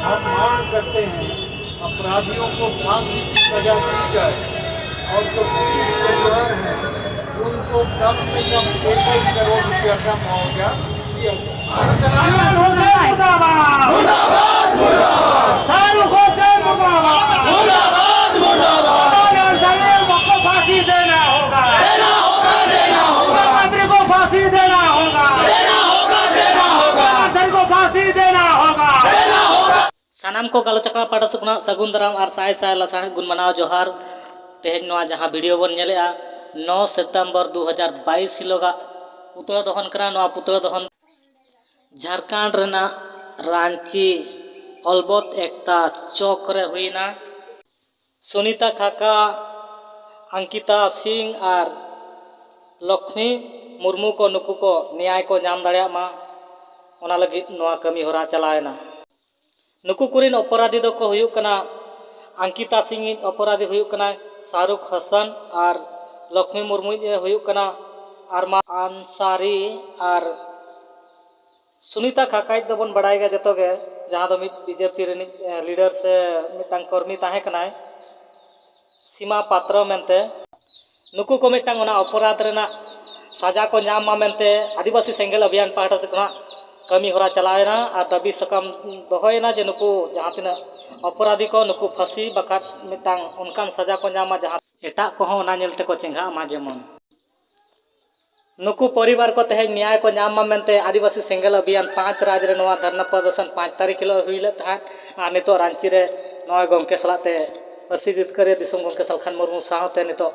हम मांग करते हैं अपराधियों को फांसी की सजा दी जाए और जो पुलिस परिवार हैं उनको कम से कम 1 करोड़ रुपया का मुआवजा दिया सानाम को गालोचकड़ा पाटा सुकना सगुन दाराम और साय साय लसाण गुण मनाव जोहार तेज जहाँ वीडियो बन नेलेआ 9 सितंबर 2022 हिलोगा पुतला दहन करा पुतला दहन झारखंड रेना रांची अलबत एकता चौक रे हुईना सुनीता खाका अंकिता सिंह और लक्ष्मी मुर्मू को नुकु को न्याय को नाम दाड़ेयामा ओना लगित नोआ कमी होरा चलाएना नुकु कुरिन अपराधी दो को हुयुक कना अंकिता सिंह अपराधी हुयुक कना शाहरुख हसन और लक्ष्मी मुर्मू हुयुक कना आरमा अंसारी और सुनीता खाका दो बन बड़ाई गे जतो गे जहाँ दो बीजेपी लीडर से मिटांग कर्मी ताहे कनाय सीमा पात्र मेनते नुकु को मिटांग ओना अपराध रेना साजा को नाम मा मेनते आदिवासी सेंगेल अभियान पाहटा से कना कमी होरा चलावेना और दाबी सकम दोहयना जे नुकु जहाँ तीना अपराधी को नुकु फांसी बखा मिटांग उनकान सजा को नामा जहाँ एटा को होना नेलते को चेंगा मा जेमन नुकु परिवार को तहे न्याय को नाम मा मेनते आदिवासी सेंगेल अभियान 5 राज रे नोआ धरना प्रदर्शन 5 तारीख हिलो हुईले तहा आ नितो रांची रे नोय गंके सलाते पार्सी जितकारे दिसम गंके सलखान मुर्मू साहते नितो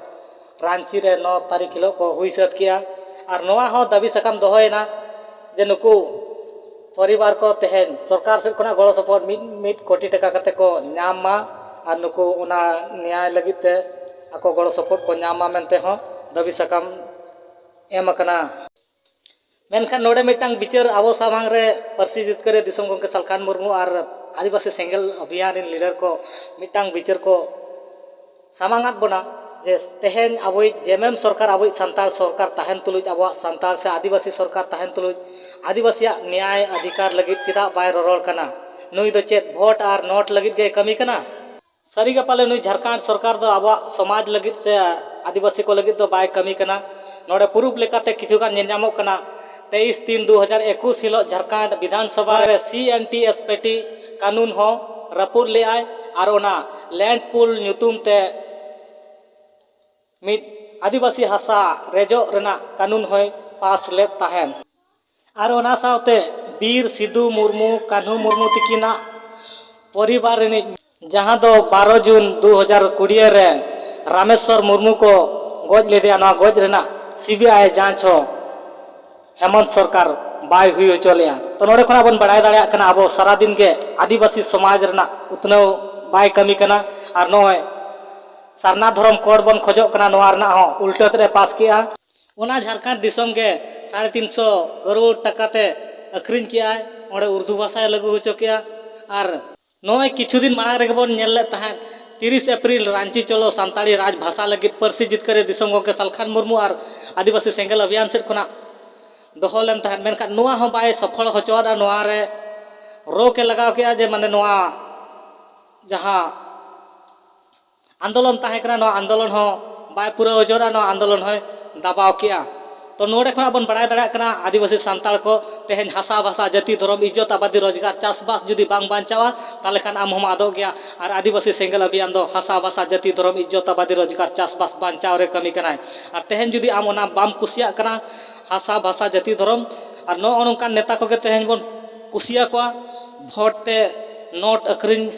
रांची रे 9 तारीख हिलो को हुई सत किया और नोआ हो दाबी सकम दोहयना जे नुकु परिवार को तेहन सरकार से कोना गड़ो सपोर्ट मिट कोटी टका कते को नाम मा और नुकु ओना न्याय लगिते आको गड़ो सपोर्ट को नाम मा मेनते हो दाबी सकम एम कना मेनखान नोडे मिटांग बिचार आबो सामांग रे पार्सी जितकारे दिसम गंके सलखान मुर्मू और आदिवासी सेंगेल अभियान इन लीडर को मिटांग बिचार को सामांगात बना जे तेहन अब जेमेम सरकार अब सान्ताल सरकार तहन तुलुज अब सान्ताल से आदिवासी सरकार तहन तुलुज आदिवासी न्याय अधिकार लगित चिदा बाय ररड़ कना नुई दो चेत भोट और नोट लगित गे कमी कना सारी गे पाले नुई झारखंड सरकार दो अब समाज लगित से आदिवासी को लगित दो बाय कमी कना नोडे पुरुप लेकाते किछुगान नेनामो कना 23/3/2021 हिलो झारखंड विधानसभा रे CNTS-पेटी कानून हो रपुर ले आय और ओना लैंड पुल न्यूतुम ते मिट आदिवासी हासा रेजो रेना कानून होय पास ले ताहेन और ओना सावते बीर सिद्धू मुर्मू कान्हू मुर्मू तिकिना परिवार रे जहाँ दो 12 जून 2020 रे रामेश्वर मुर्मू को गज लेदिया ना गज रेना CBI जांच हो हेमंत सरकार बाय हुई चलेया तो नोडे खना बन बड़ाय दाड़िया कना अब सारा दिन के आदिवासी समाज रेना उतनो बाय कमी कना और नोय सरना धर्म कोड बन खोजो कना नोआ रेना हो उल्टा रे पास किया ओना झारखंड दिसम के 350 करोड़ टका ते अखरिन किया ओडे उर्दू भाषा लागू होचो किया और नोय किछु दिन मांग रे बन नेल ले तहन 30 अप्रैल रांची चलो सान्ताड़ी राज भाषा लगित पार्सी जितकारे दिसम गंके सलखान मुर्मू और आदिवासी सेंगेल अभियान सेट खना दोहो लेन तहन मेनका नोआ हो बाय सफल होचोदा नोआ रे रो के लगाव किया जे माने नोआ जहाँ आंदोलन ताहे कना नोआ आंदोलन हो बाय पूरा होचोदा नोआ आंदोलन हो दबाव किया तो नोडे खना बन बड़ाय दाड़ा कना आदिवासी सान्ताल को तेहन हासा भाषा जाति धर्म इज्जत आबादी रोजगार चासबास जुदी बांग बांचावा ताले खान आम हम आदो गया और आदिवासी सेंगेल अभियान दो हासा भाषा जाति धर्म इज्जत आबादी रोजगार चासबास बांचाव रे कमी कनाय और तेहन जुदी आम ओना बाम कुसिया कना हासा भाषा जाति धर्म और नो नोंकान नेता को तेहन बन कुसिया को भोट ते नोट अखरिन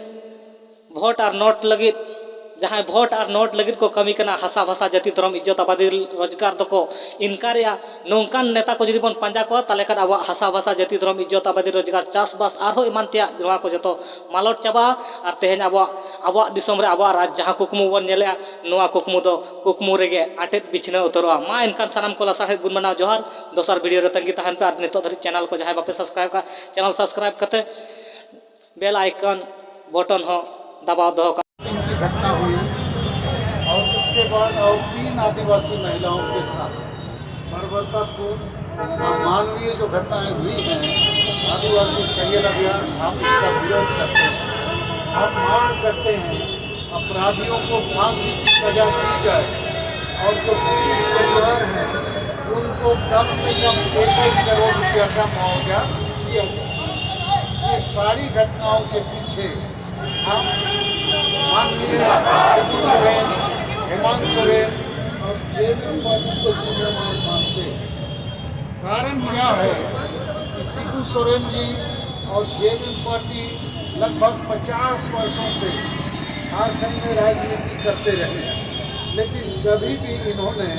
भोट और नोट लगित जहाँ भोट और नोट लगित को कमी कना हासा भाषा जाति धर्म इज्जत आबादी रोजगार दो को इनकारिया नोंकान नेता को जुदी बन पांजा को ताले खान अब हासा भाषा जाति धर्म इज्जत आबादी रोजगार चासबास आरो इमान तिया नोआ को जतो मालट चाबा और तेहन अब दिसम रे अब राज जहाँ कुकमु बन नेलेया नोआ कुकमु दो कुकमु रेगे आटेत बिछना उतरवा मा इनकान सानाम को लासाहे गुण मनाव जोहार दोसर वीडियो रे तंगी तहन पे और नितो धरि चैनल को जहाँ बापे सब्सक्राइब का चैनल सब्सक्राइब करते बेल आइकन बटन हो दबाव दो घटना हुई और उसके बाद और 3 आदिवासी महिलाओं के साथ बर्बरतापूर्ण मानवीय जो घटनाएं हुई हैं आदिवासी सेंगेल अभियान आप इसका विरोध करते हैं। हम मांग करते हैं अपराधियों को फांसी की सजा दी जाए और जो पीड़ित परिवार हैं उनको कम से कम 1 करोड़ रुपया का मुआवजा दिया जाए। ये सारी घटनाओं के पीछे हम माननीय शिबू सोरेन, हेमंत सोरेन और जेएमएम पार्टी को जिम्मेदार मानते हैं। कारण क्या है कि शिबू सोरेन जी और जेएमएम पार्टी लगभग 50 वर्षों से झारखंड में राजनीति करते रहे हैं, लेकिन कभी भी इन्होंने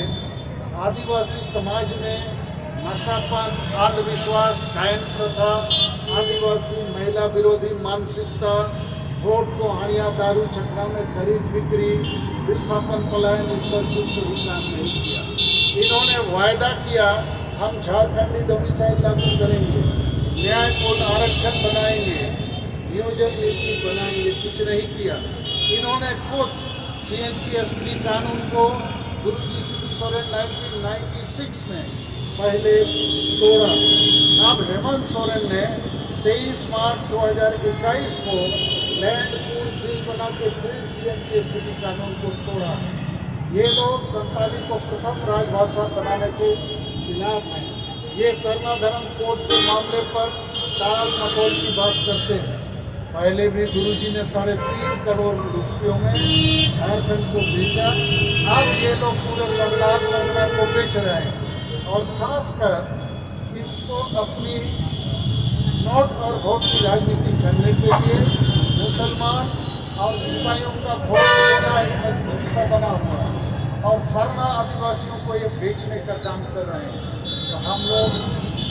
आदिवासी समाज में नशापान, अंधविश्वास, डायन प्रथा, आदिवासी महिला विरोधी मानसिकता, वोट को हानिया दारू चक्रा में खरीद बिक्री, विस्थापन पलायन, इस पर कुछ भी काम नहीं किया। इन्होंने वायदा किया हम झारखंडी डोमिसाइल लागू करेंगे, न्याय कोर्ट आरक्षण बनाएंगे, नियोजन नीति बनाएंगे, कुछ नहीं किया। इन्होंने खुद CNPSP कानून को गुरुजी शिबू सोरेन 1996 में पहले तोड़ा। अब हेमंत सोरेन ने 23 मार्च 2021 को लैंड पूल बिल बना के फिर CNPSP कानून को तोड़ा। ये लोग संताली को प्रथम राजभाषा बनाने के खिलाफ हैं। ये सरना धर्म कोड के मामले पर टाल मटोल की बात करते हैं। पहले भी गुरुजी ने 3.5 करोड़ रुपयों में झारखंड को बेचा। अब ये लोग पूरे सरकार सरकार को बेच रहे हैं और खासकर इनको अपनी नोट और वोट की राजनीति करने के लिए मुसलमान और ईसाइयों का वोट देना एक हिस्सा बना हुआ है और सरना आदिवासियों को ये बेचने का काम कर रहे हैं। तो हम लोग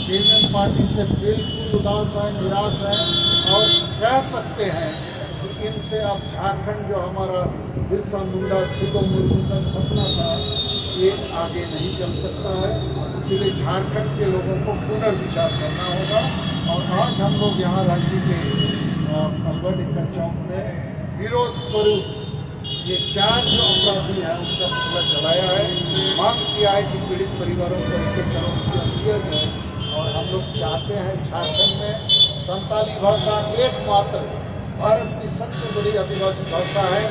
जेएमएम पार्टी से बिल्कुल उदास हैं, निराश हैं और कह सकते हैं कि इनसे अब झारखंड जो हमारा बिरसा मुंडा सिद्धू मुर्मू का सपना था ये आगे नहीं चल सकता है। इसलिए झारखंड के लोगों को पुनर्विचार करना होगा और आज हम लोग यहाँ रांची के अम्बेडकर चौक में विरोध स्वरूप ये 4 जो अपराधी हैं उनका पुतला जलाया है। मांग किया है कि पीड़ित परिवारों को 1 करोड़ रुपया दिया जाए और हम लोग चाहते हैं झारखंड में संताली भाषा एकमात्र भारत की सबसे बड़ी आदिवासी भाषा है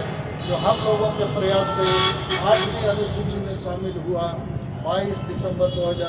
जो हम लोगों के प्रयास से 8वीं अनुसूची में शामिल हुआ। 22 दिसंबर 2000